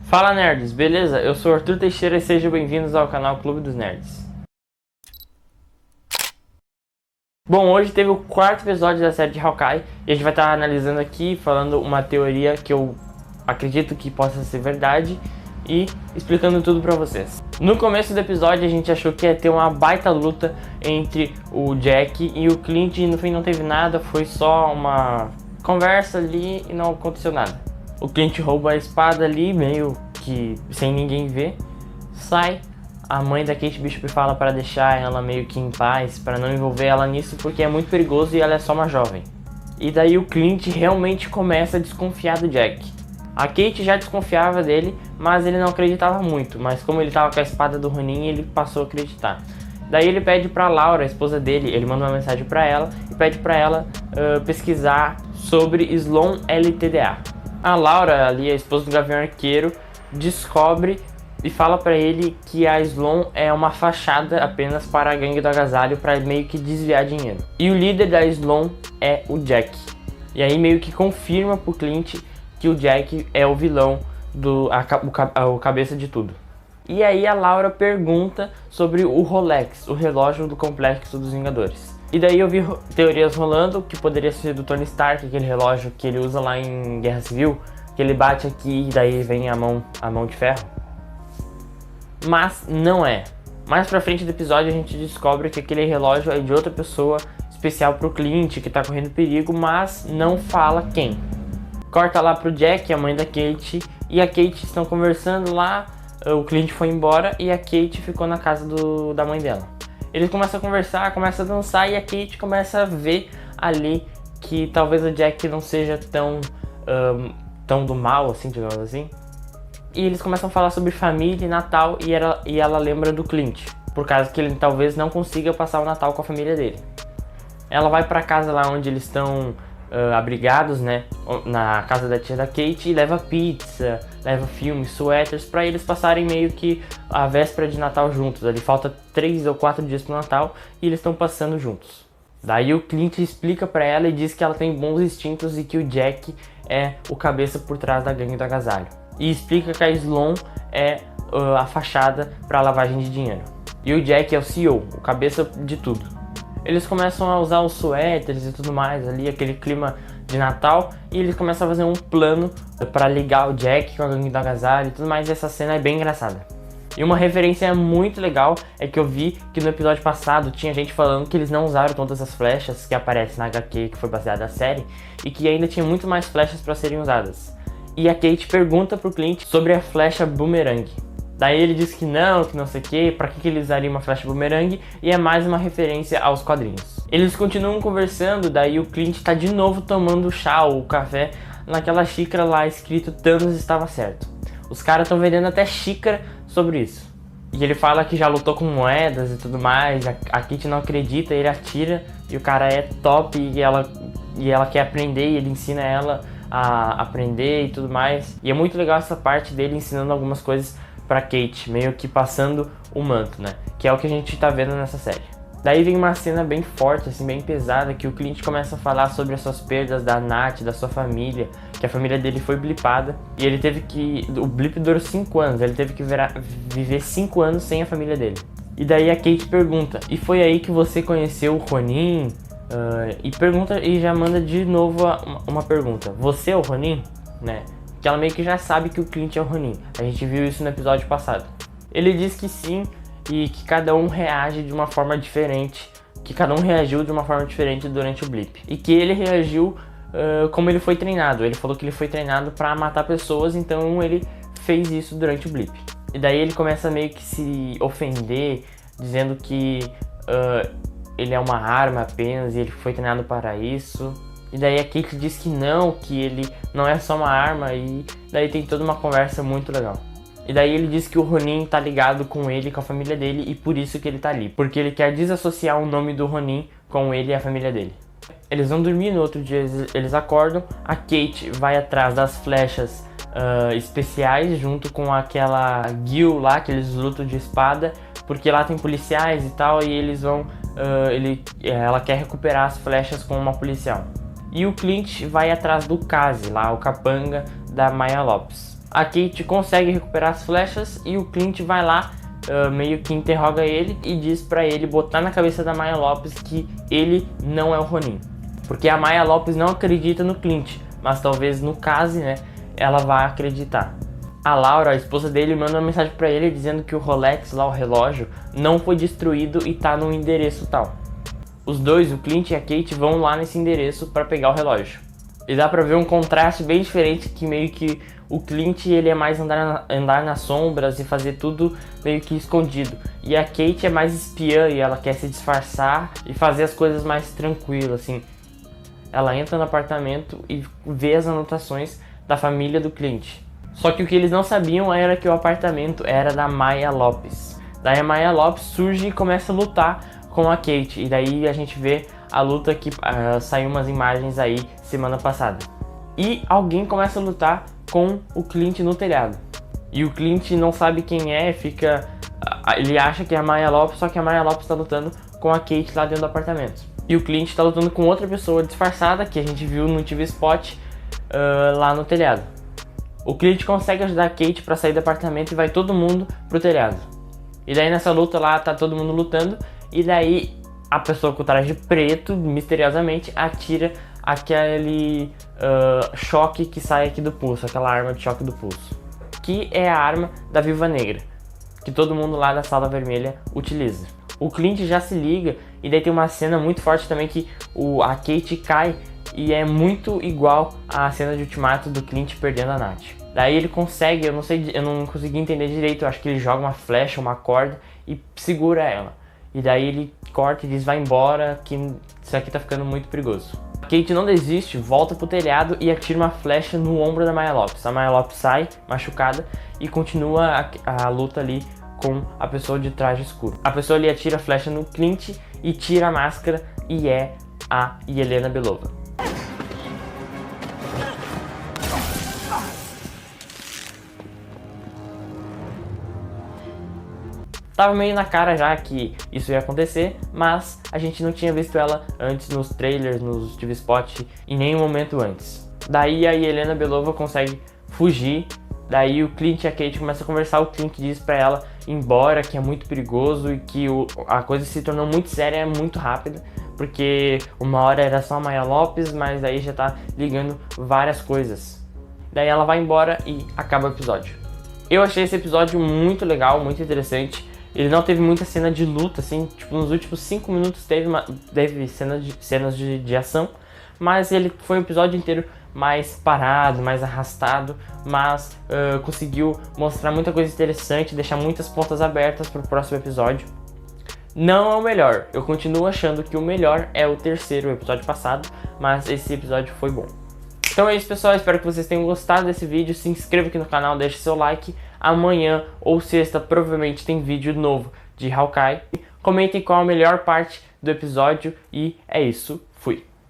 Fala nerds, beleza? Eu sou Arthur Teixeira e sejam bem-vindos ao canal Clube dos Nerds. Bom, hoje teve o quarto episódio da série de Hawkeye e a gente vai estar analisando aqui, falando uma teoria que eu acredito que possa ser verdade e explicando tudo pra vocês. No começo do episódio a gente achou que ia ter uma baita luta entre o Jack e o Clint e no fim não teve nada, foi só uma conversa ali e não aconteceu nada. O Clint rouba a espada ali, meio que sem ninguém ver, sai. A mãe da Kate Bishop fala para deixar ela meio que em paz, para não envolver ela nisso porque é muito perigoso e ela é só uma jovem. E daí o Clint realmente começa a desconfiar do Jack. A Kate já desconfiava dele, mas ele não acreditava muito, mas como ele estava com a espada do Ronin, ele passou a acreditar. Daí ele pede para Laura, a esposa dele, ele manda uma mensagem para ela e pede para ela pesquisar sobre Sloan LTDA. A Laura, ali, a esposa do Gavião Arqueiro, descobre e fala pra ele que a Sloan é uma fachada apenas para a gangue do agasalho para meio que desviar dinheiro. E o líder da Sloan é o Jack. E aí meio que confirma pro Clint que o Jack é o vilão, o cabeça de tudo. E aí a Laura pergunta sobre o Rolex, o relógio do Complexo dos Vingadores. E daí eu vi teorias rolando que poderia ser do Tony Stark, aquele relógio que ele usa lá em Guerra Civil, que ele bate aqui e daí vem a mão de ferro. Mas não é. Mais pra frente do episódio a gente descobre que aquele relógio é de outra pessoa especial pro Clint, que tá correndo perigo, mas não fala quem. Corta lá pro Jack, a mãe da Kate, e a Kate estão conversando lá, o Clint foi embora e a Kate ficou na casa da mãe dela. Eles começam a conversar, começam a dançar e a Kate começa a ver ali que talvez o Jack não seja tão do mal, assim, digamos assim. E eles começam a falar sobre família e Natal e ela lembra do Clint, por causa que ele talvez não consiga passar o Natal com a família dele. Ela vai pra casa lá onde eles estão abrigados, né, na casa da tia da Kate, e leva pizza, leva filmes, suéteres, pra eles passarem meio que a véspera de Natal juntos. Ali falta 3 ou 4 dias pro Natal e eles estão passando juntos. Daí o Clint explica pra ela e diz que ela tem bons instintos e que o Jack é o cabeça por trás da gangue do agasalho. E explica que a Sloan é a fachada pra lavagem de dinheiro. E o Jack é o CEO, o cabeça de tudo. Eles começam a usar os suéteres e tudo mais ali, aquele clima de Natal, e eles começam a fazer um plano para ligar o Jack com a gangue do agasalho e tudo mais, e essa cena é bem engraçada. E uma referência muito legal é que eu vi que no episódio passado tinha gente falando que eles não usaram todas as flechas que aparecem na HQ, que foi baseada na série, e que ainda tinha muito mais flechas para serem usadas. E a Kate pergunta pro Clint sobre a flecha boomerang. Daí ele diz que não sei o que, pra que ele usaria uma flecha boomerang, e é mais uma referência aos quadrinhos. Eles continuam conversando, daí o Clint tá de novo tomando chá ou café naquela xícara lá escrito Thanos estava certo. Os caras estão vendendo até xícara sobre isso. E ele fala que já lutou com moedas e tudo mais, a Kate não acredita, ele atira e o cara é top e ela quer aprender e ele ensina ela a aprender e tudo mais. E é muito legal essa parte dele ensinando algumas coisas pra Kate, meio que passando o manto, né? Que é o que a gente tá vendo nessa série. Daí vem uma cena bem forte, assim, bem pesada, que o Clint começa a falar sobre as suas perdas da Nath, da sua família, que a família dele foi blipada, e ele teve que... O blip durou 5 anos, ele teve que viver 5 anos sem a família dele. E daí a Kate pergunta, e foi aí que você conheceu o Ronin? E pergunta, e já manda de novo uma pergunta, você é o Ronin? Né? Que ela meio que já sabe que o Clint é o Ronin. A gente viu isso no episódio passado. Ele diz que sim e que cada um reage de uma forma diferente, que cada um reagiu de uma forma diferente durante o blip. E que ele reagiu como ele foi treinado. Ele falou que ele foi treinado pra matar pessoas, então ele fez isso durante o blip. E daí ele começa meio que se ofender, dizendo que ele é uma arma apenas e ele foi treinado para isso. E daí a Kate diz que ele não é só uma arma, e daí tem toda uma conversa muito legal. E daí ele diz que o Ronin tá ligado com ele, com a família dele, e por isso que ele tá ali. Porque ele quer desassociar o nome do Ronin com ele e a família dele. Eles vão dormir, no outro dia eles acordam, a Kate vai atrás das flechas especiais, junto com aquela Gil lá, que eles lutam de espada, porque lá tem policiais e tal, e eles vão... ela quer recuperar as flechas com uma policial. E o Clint vai atrás do Kazi, lá o capanga da Maya Lopes. A Kate consegue recuperar as flechas e o Clint vai lá, meio que interroga ele e diz pra ele botar na cabeça da Maya Lopes que ele não é o Ronin. Porque a Maya Lopes não acredita no Clint, mas talvez no caso, né, ela vai acreditar. A Laura, a esposa dele, manda uma mensagem pra ele dizendo que o Rolex, lá o relógio, não foi destruído e tá no endereço tal. Os dois, o Clint e a Kate, vão lá nesse endereço para pegar o relógio. E dá pra ver um contraste bem diferente, que meio que o Clint ele é mais andar nas sombras e fazer tudo meio que escondido. E a Kate é mais espiã e ela quer se disfarçar e fazer as coisas mais tranquilas, assim. Ela entra no apartamento e vê as anotações da família do Clint. Só que o que eles não sabiam era que o apartamento era da Maya Lopes. Daí a Maya Lopes surge e começa a lutar com a Kate. E daí a gente vê a luta que saiu umas imagens aí semana passada. E alguém começa a lutar com o Clint no telhado. E o Clint não sabe quem é, ele acha que é a Maya Lopes, só que a Maya Lopes está lutando com a Kate lá dentro do apartamento. E o Clint está lutando com outra pessoa disfarçada, que a gente viu no TV Spot, lá no telhado. O Clint consegue ajudar a Kate para sair do apartamento e vai todo mundo pro telhado. E daí nessa luta lá tá todo mundo lutando, e daí a pessoa com o traje preto, misteriosamente, atira aquele choque que sai aqui do pulso, aquela arma de choque do pulso. Que é a arma da Viúva Negra, que todo mundo lá da Sala Vermelha utiliza. O Clint já se liga, e daí tem uma cena muito forte também que a Kate cai, e é muito igual à cena de Ultimato do Clint perdendo a Nath. Daí ele consegue, eu não consegui entender direito, eu acho que ele joga uma flecha, uma corda e segura ela. E daí ele corta e diz, vai embora, que isso aqui tá ficando muito perigoso. A Kate não desiste, volta pro telhado e atira uma flecha no ombro da Maya Lopes. A Maya Lopes sai, machucada, e continua a luta ali com a pessoa de traje escuro. A pessoa ali atira a flecha no Clint e tira a máscara, e é a Yelena Belova. Tava meio na cara já que isso ia acontecer, mas a gente não tinha visto ela antes nos trailers, nos TV Spot, em nenhum momento antes. Daí a Yelena Belova consegue fugir, daí o Clint e a Kate começam a conversar, o Clint diz pra ela ir embora, que é muito perigoso e que a coisa se tornou muito séria, muito rápida, porque uma hora era só a Maya Lopes, mas daí já tá ligando várias coisas. Daí ela vai embora e acaba o episódio. Eu achei esse episódio muito legal, muito interessante. Ele não teve muita cena de luta, assim, tipo, nos últimos 5 minutos teve cenas de ação, mas ele foi um episódio inteiro mais parado, mais arrastado, mas conseguiu mostrar muita coisa interessante, deixar muitas pontas abertas para o próximo episódio. Não é o melhor, eu continuo achando que o melhor é o terceiro, episódio passado, mas esse episódio foi bom. Então é isso, pessoal, espero que vocês tenham gostado desse vídeo, se inscreva aqui no canal, deixe seu like. Amanhã ou sexta provavelmente tem vídeo novo de Hawkeye. Comentem qual a melhor parte do episódio e é isso, fui!